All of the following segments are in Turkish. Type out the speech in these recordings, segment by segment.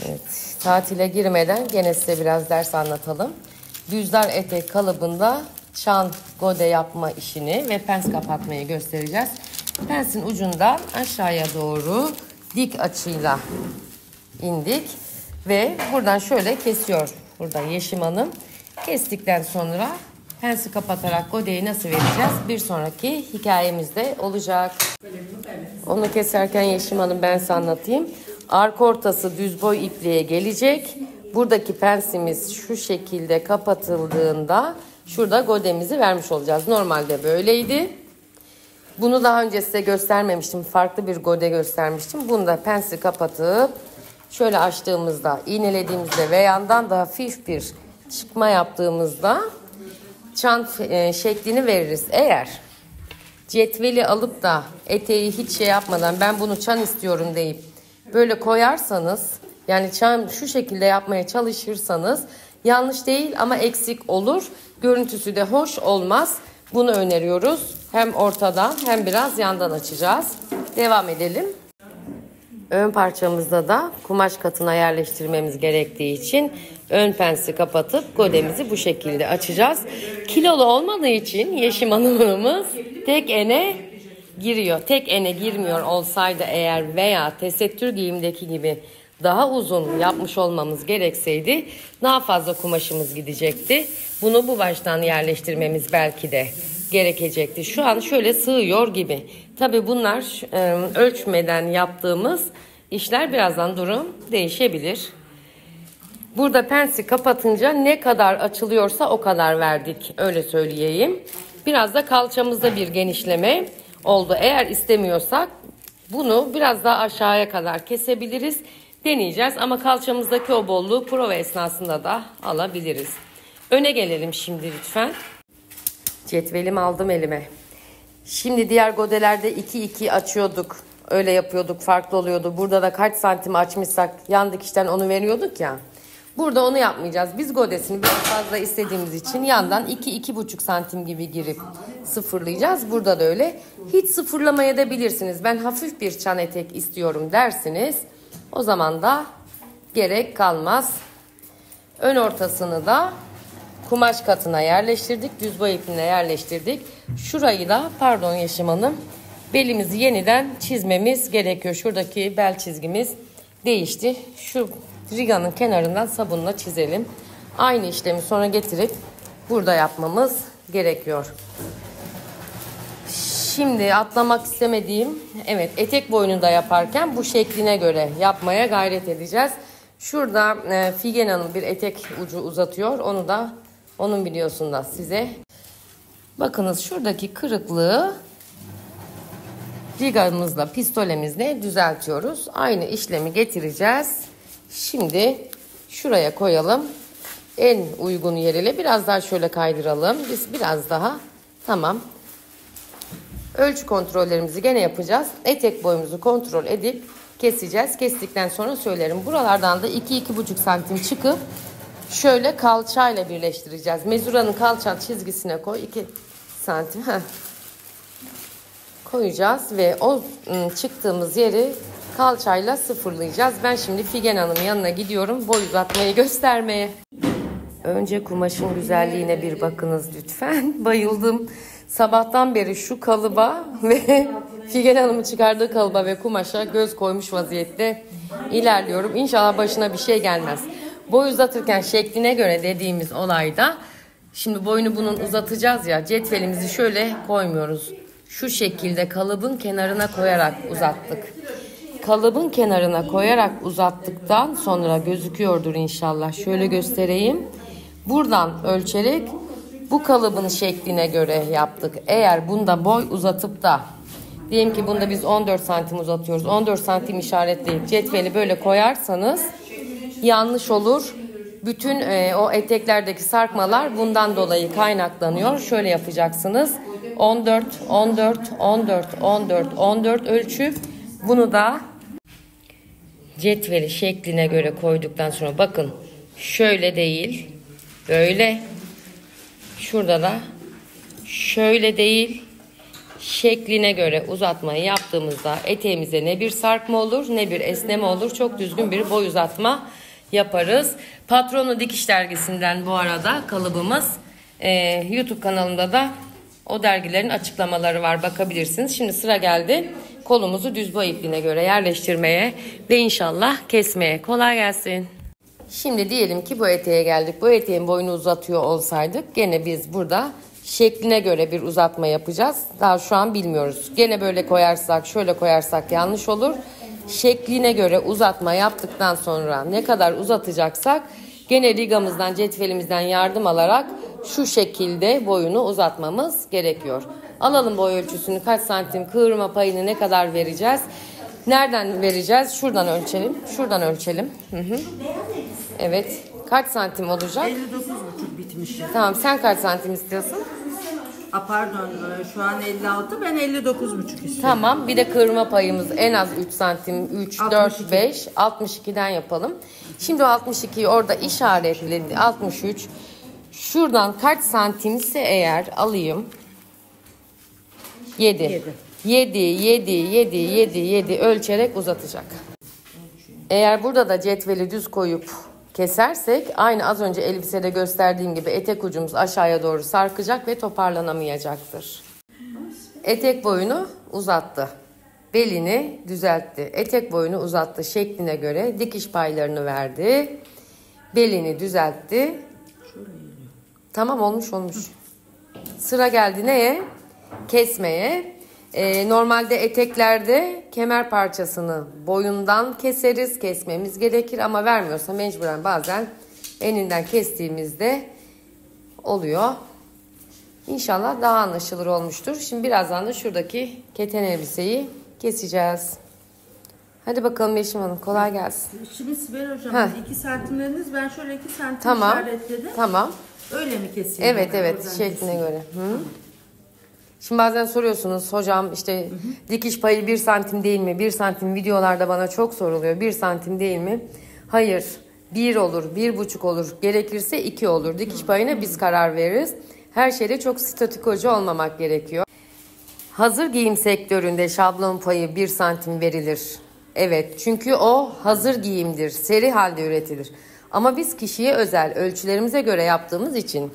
Evet, tatile girmeden gene size biraz ders anlatalım. Düzdar etek kalıbında çan gode yapma işini ve pens kapatmayı göstereceğiz. Pensin ucundan aşağıya doğru dik açıyla indik ve buradan şöyle kesiyor. Burada Yeşim Hanım. Kestikten sonra pensi kapatarak godeyi nasıl vereceğiz? Bir sonraki hikayemizde olacak. Onu keserken Yeşim Hanım ben size anlatayım. Arka ortası düz boy ipliğe gelecek. Buradaki pensimiz şu şekilde kapatıldığında şurada godemizi vermiş olacağız. Normalde böyleydi. Bunu daha önce size göstermemiştim. Farklı bir gode göstermiştim. Bunu da pensi kapatıp şöyle açtığımızda, iğnelediğimizde ve yandan da hafif bir çıkma yaptığımızda çan şeklini veririz. Eğer cetveli alıp da eteği hiç şey yapmadan ben bunu çan istiyorum deyip böyle koyarsanız, yani çan şu şekilde yapmaya çalışırsanız yanlış değil ama eksik olur. Görüntüsü de hoş olmaz. Bunu öneriyoruz. Hem ortadan hem biraz yandan açacağız. Devam edelim. Ön parçamızda da kumaş katına yerleştirmemiz gerektiği için ön pensi kapatıp godemizi bu şekilde açacağız. Kilolu olmadığı için Yeşim Hanım'ımız tek ene giriyor. Tek ene girmiyor olsaydı eğer veya tesettür giyimdeki gibi daha uzun yapmış olmamız gerekseydi daha fazla kumaşımız gidecekti. Bunu bu baştan yerleştirmemiz belki de gerekecekti. Şu an şöyle sığıyor gibi. Tabii bunlar ölçmeden yaptığımız işler, birazdan durum değişebilir. Burada pensi kapatınca ne kadar açılıyorsa o kadar verdik. Öyle söyleyeyim. Biraz da kalçamızda bir genişleme oldu. Eğer istemiyorsak bunu biraz daha aşağıya kadar kesebiliriz. Deneyeceğiz ama kalçamızdaki o bolluğu prova esnasında da alabiliriz. Öne gelelim şimdi lütfen. Cetvelimi aldım elime. Şimdi diğer godelerde 2-2 açıyorduk. Öyle yapıyorduk, farklı oluyordu. Burada da kaç santim açmışsak yan dikişten onu veriyorduk ya. Burada onu yapmayacağız. Biz godesini biraz fazla istediğimiz için yandan 2-2,5 santim gibi girip sıfırlayacağız. Burada da öyle. Hiç sıfırlamaya da bilirsiniz. Ben hafif bir çan etek istiyorum dersiniz. O zaman da gerek kalmaz. Ön ortasını da kumaş katına yerleştirdik. Düz boy ipliğine yerleştirdik. Şurayı da pardon Yeşim Hanım, belimizi yeniden çizmemiz gerekiyor. Şuradaki bel çizgimiz değişti. Şu riganın kenarından sabunla çizelim. Aynı işlemi sonra getirip burada yapmamız gerekiyor. Şimdi atlamak istemediğim, evet, etek boynunda yaparken bu şekline göre yapmaya gayret edeceğiz. Şurada Figen Hanım bir etek ucu uzatıyor. Onu da onun videosunda size. Bakınız şuradaki kırıklığı rigamızla, pistolemizle düzeltiyoruz. Aynı işlemi getireceğiz. Şimdi şuraya koyalım. En uygun yeriyle biraz daha şöyle kaydıralım. Biz biraz daha, tamam. Ölçü kontrollerimizi gene yapacağız. Etek boyumuzu kontrol edip keseceğiz. Kestikten sonra söylerim. Buralardan da 2-2,5 santim çıkıp şöyle kalçayla birleştireceğiz. Mezuranın kalça çizgisine koy. 2 santim. Koyacağız ve o çıktığımız yeri kalçayla sıfırlayacağız. Ben şimdi Figen Hanım'ın yanına gidiyorum boy uzatmayı göstermeye. Önce kumaşın güzelliğine bir bakınız lütfen. Bayıldım. Sabahtan beri şu kalıba ve Figen Hanım'ın çıkardığı kalıba ve kumaşa göz koymuş vaziyette ilerliyorum. İnşallah başına bir şey gelmez. Boy uzatırken şekline göre dediğimiz olayda, şimdi boyunu bunun uzatacağız ya, cetvelimizi şöyle koymuyoruz. Şu şekilde kalıbın kenarına koyarak uzattık. Kalıbın kenarına koyarak uzattıktan sonra gözüküyordur inşallah. Şöyle göstereyim. Buradan ölçerek bu kalıbın şekline göre yaptık. Eğer bunda boy uzatıp da diyelim ki bunda biz 14 santim uzatıyoruz. 14 santim işaretleyip cetveli böyle koyarsanız yanlış olur. Bütün o eteklerdeki sarkmalar bundan dolayı kaynaklanıyor. Şöyle yapacaksınız. 14, 14, 14, 14, 14 ölçüp bunu da cetveli şekline göre koyduktan sonra bakın şöyle değil, böyle, şurada da şöyle değil, şekline göre uzatmayı yaptığımızda eteğimize ne bir sarkma olur ne bir esneme olur. Çok düzgün bir boy uzatma yaparız. Patronu Dikiş Dergisi'nden bu arada kalıbımız. YouTube kanalımda da o dergilerin açıklamaları var, bakabilirsiniz. Şimdi sıra geldi kolumuzu düz boy ipliğine göre yerleştirmeye ve inşallah kesmeye. Kolay gelsin. Şimdi diyelim ki bu eteğe geldik. Bu eteğin boyunu uzatıyor olsaydık gene biz burada şekline göre bir uzatma yapacağız. Daha şu an bilmiyoruz. Gene böyle koyarsak, şöyle koyarsak yanlış olur. Şekline göre uzatma yaptıktan sonra ne kadar uzatacaksak gene rigamızdan, cetvelimizden yardım alarak şu şekilde boyunu uzatmamız gerekiyor. Alalım boy ölçüsünü, kaç santim, kıvırma payını ne kadar vereceğiz? Nereden vereceğiz? Şuradan ölçelim. Şuradan ölçelim. Evet. Kaç santim olacak? 59,5 bitmiş. Tamam, sen kaç santim istiyorsun? Pardon, şu an 56, ben 59,5 istiyorum. Tamam, bir de kırma payımız en az 3 santim, 3, 4, 62. 5, 62'den yapalım. Şimdi o 62'yi orada işaretledi, 63. Şuradan kaç santimse eğer alayım. 7. 7 ölçerek uzatacak. Eğer burada da cetveli düz koyup kesersek aynı az önce elbisede gösterdiğim gibi etek ucumuz aşağıya doğru sarkacak ve toparlanamayacaktır. Etek boyunu uzattı. Belini düzeltti. Etek boyunu uzattı şekline göre dikiş paylarını verdi. Belini düzeltti. Tamam, olmuş. Sıra geldi neye? Kesmeye. Normalde eteklerde kemer parçasını boyundan keseriz. Kesmemiz gerekir ama vermiyorsa mecburen bazen eninden kestiğimizde oluyor. İnşallah daha anlaşılır olmuştur. Şimdi birazdan da şuradaki keten elbiseyi keseceğiz. Hadi bakalım Yeşim Hanım, kolay gelsin. Şimdi Sibel Hocam 2 santimleriniz, ben şöyle 2 santim Tamam. işaretledim. Tamam. Öyle mi keseyim? Evet, şekline göre. Hı. Şimdi bazen soruyorsunuz hocam işte dikiş payı 1 santim değil mi? 1 santim videolarda bana çok soruluyor. 1 santim değil mi? Hayır. 1 olur, 1,5 olur. Gerekirse 2 olur. Dikiş payına biz karar veririz. Her şeyde çok statikocu olmamak gerekiyor. Hazır giyim sektöründe şablon payı 1 santim verilir. Evet, çünkü o hazır giyimdir. Seri halde üretilir. Ama biz kişiye özel ölçülerimize göre yaptığımız için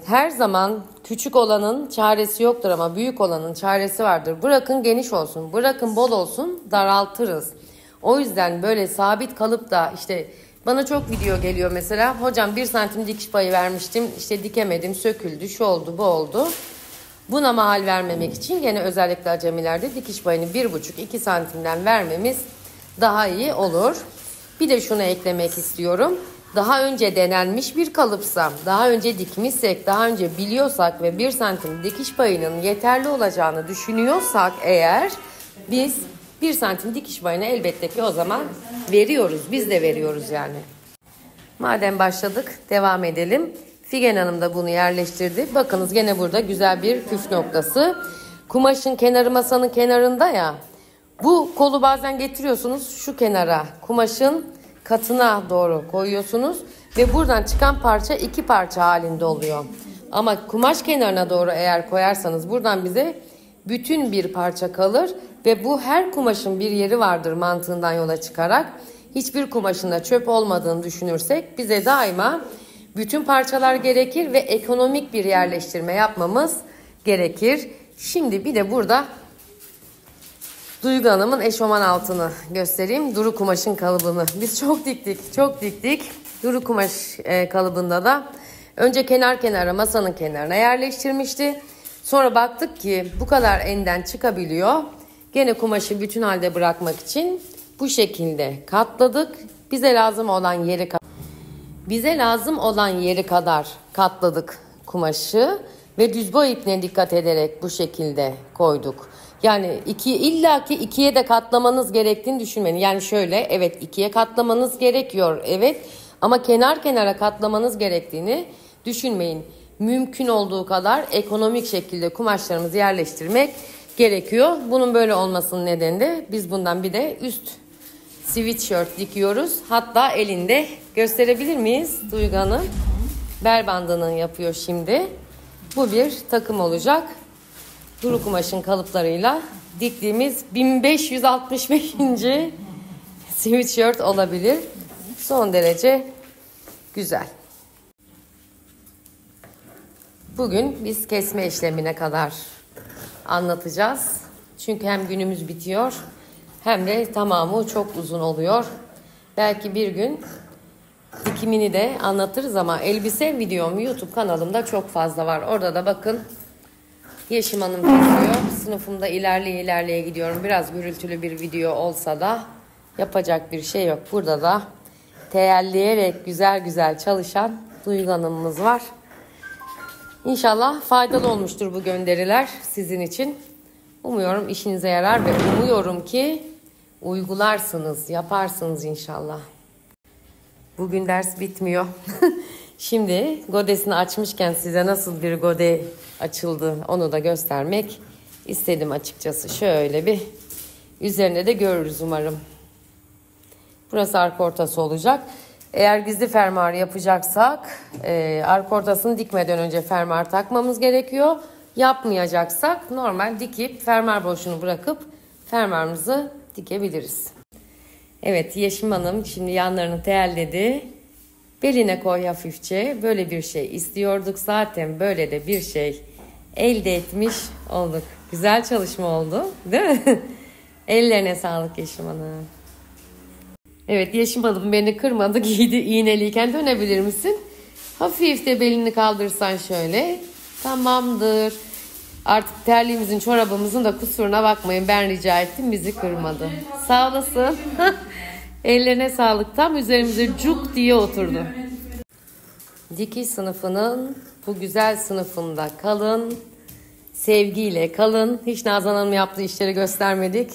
her zaman küçük olanın çaresi yoktur ama büyük olanın çaresi vardır. Bırakın geniş olsun, bırakın bol olsun, daraltırız. O yüzden böyle sabit kalıp da işte bana çok video geliyor mesela. Hocam 1 santim dikiş payı vermiştim, işte dikemedim, söküldü, şu oldu, bu oldu. Buna mahal vermemek için gene özellikle acemilerde dikiş payını 1,5-2 santimden vermemiz daha iyi olur. Bir de şunu eklemek istiyorum. Daha önce denenmiş bir kalıpsa, daha önce dikmişsek, daha önce biliyorsak ve 1 santim dikiş payının yeterli olacağını düşünüyorsak eğer biz 1 santim dikiş payını elbette ki o zaman veriyoruz. Biz de veriyoruz yani. Madem başladık devam edelim. Figen Hanım da bunu yerleştirdi. Bakınız gene burada güzel bir püf noktası. Kumaşın kenarı masanın kenarında ya. Bu kolu bazen getiriyorsunuz şu kenara. Kumaşın katına doğru koyuyorsunuz. Ve buradan çıkan parça 2 parça halinde oluyor. Ama kumaş kenarına doğru eğer koyarsanız buradan bize bütün bir parça kalır. Ve bu her kumaşın bir yeri vardır mantığından yola çıkarak. Hiçbir kumaşın da çöp olmadığını düşünürsek bize daima bütün parçalar gerekir ve ekonomik bir yerleştirme yapmamız gerekir. Şimdi bir de burada Duygu Hanım'ın eşofman altını göstereyim. Duru kumaşın kalıbını. Biz çok diktik. Duru kumaş kalıbında da önce kenar kenara masanın kenarına yerleştirmişti. Sonra baktık ki bu kadar enden çıkabiliyor. Gene kumaşı bütün halde bırakmak için bu şekilde katladık. Bize lazım olan yeri kadar katladık kumaşı ve düz boy ipine dikkat ederek bu şekilde koyduk. Yani illaki ikiye de katlamanız gerektiğini düşünmeyin. Yani şöyle, evet, ikiye katlamanız gerekiyor, evet, ama kenar kenara katlamanız gerektiğini düşünmeyin. Mümkün olduğu kadar ekonomik şekilde kumaşlarımızı yerleştirmek gerekiyor. Bunun böyle olmasının nedeni de biz bundan bir de üst sweatshirt dikiyoruz. Hatta elinde gösterebilir miyiz Duygu Hanım? Bel bandını yapıyor şimdi. Bu bir takım olacak. Duru kumaşın kalıplarıyla diktiğimiz 1565. sweatshirt olabilir. Son derece güzel. Bugün biz kesme işlemine kadar anlatacağız. Çünkü hem günümüz bitiyor hem de tamamı çok uzun oluyor. Belki bir gün dikimini de anlatırız ama elbise videom YouTube kanalımda çok fazla var. Orada da bakın Yeşim Hanım kesiyor. Sınıfımda ilerleye gidiyorum. Biraz gürültülü bir video olsa da yapacak bir şey yok. Burada da teyelleyerek güzel çalışan Duygu Hanım'ımız var. İnşallah faydalı olmuştur bu gönderiler sizin için. Umuyorum işinize yarar ve umuyorum ki uygularsınız, yaparsınız inşallah. Bugün ders bitmiyor. Şimdi godesini açmışken size nasıl bir gode açıldı onu da göstermek istedim açıkçası. Şöyle bir üzerinde de görürüz umarım. Burası arka ortası olacak. Eğer gizli fermuar yapacaksak arka ortasını dikmeden önce fermuar takmamız gerekiyor. Yapmayacaksak normal dikip fermuar boşluğunu bırakıp fermuarımızı dikebiliriz. Evet, Yeşim Hanım şimdi yanlarını teyelledi. Beline koy hafifçe. Böyle bir şey istiyorduk zaten. Böyle de bir şey elde etmiş olduk. Güzel çalışma oldu, değil mi? Ellerine sağlık Yeşim Hanım. Evet, Yeşim Hanım beni kırmadı, giydi iğneliyken. Dönebilir misin? Hafif de belini kaldırsan şöyle. Tamamdır. Artık terliğimizin, çorabımızın da kusuruna bakmayın. Ben rica ettim, bizi kırmadı. Sağ olasın. Ellerine sağlık. Tam üzerimize cuk diye oturdu. Dikiş sınıfının bu güzel sınıfında kalın. Sevgiyle kalın. Hiç Nazan Hanım yaptığı işleri göstermedik.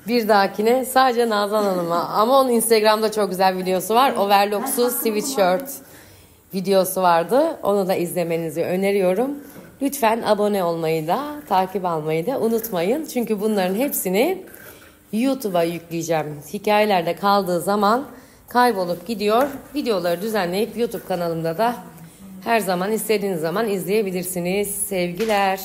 Bir dahakine sadece Nazan Hanım'a. Ama onun Instagram'da çok güzel videosu var. Overlocksuz sweatshirt videosu vardı. Onu da izlemenizi öneriyorum. Lütfen abone olmayı da, takip almayı da unutmayın. Çünkü bunların hepsini YouTube'a yükleyeceğim. Hikayelerde kaldığı zaman kaybolup gidiyor. Videoları düzenleyip YouTube kanalımda da her zaman istediğiniz zaman izleyebilirsiniz. Sevgiler.